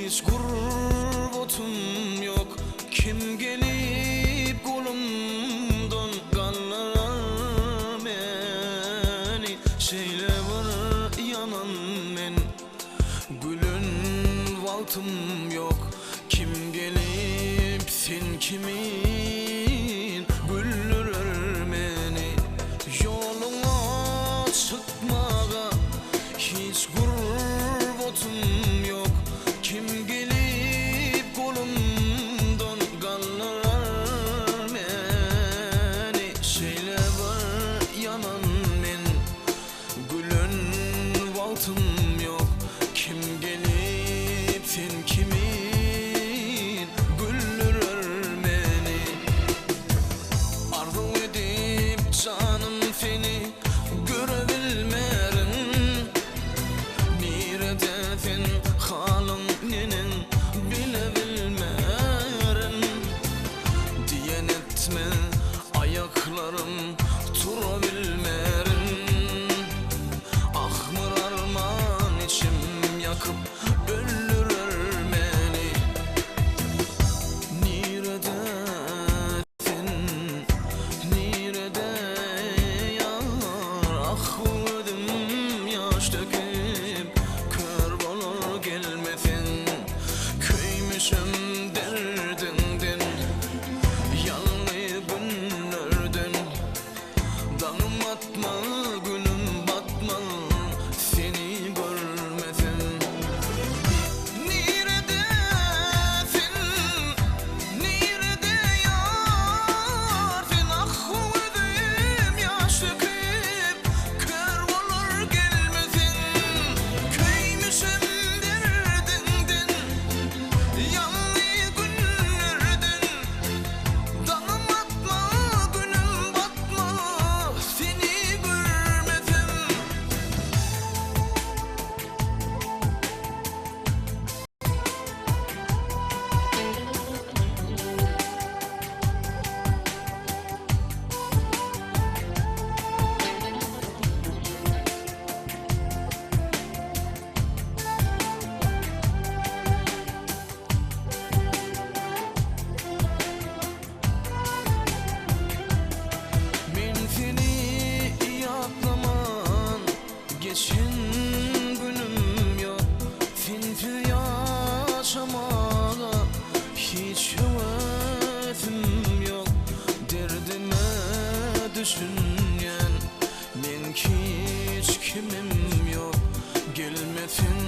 hiç gurbotum yok. Kim gelip kolumdan kallar beni. Şeyle var yanan men, gülün valtım yok. Kim gelip sen kimin güldürür beni. Yoluna çıkmağa hiç gurbotum yok. Kim gelip kolumdan kallar beni. Şeyle var yanan men, gülün valtım yok. Kim gelip sen kimin güldürür beni. Arzu edip canım seni görebilmerim. Neredesin halın nenin bilebilmerim. Diyen etme ayaklarım durabilmerim. Ahmır arman içim yakıp öldürür beni. Neredesin, nerede yar? Ah ödüm yaş döküp kör olur gelmesin. Köymüşüm derdinden, yanlı günlerden. Dağım atma, günüm batma, seni görmesin. Neredesin, nerede yar? Sen ah ödüm yaş döküp kör olur gelmesin. Köymüşüm derdinden, yanlı günlerden. Dağım atma, günüm batma, seni görmesin. Ben seni yaklaman geçen günüm yok. Sensiz yaşamaya hiç hevesim yok. Derdime düşünen men hiç kimim yok. Gelmesin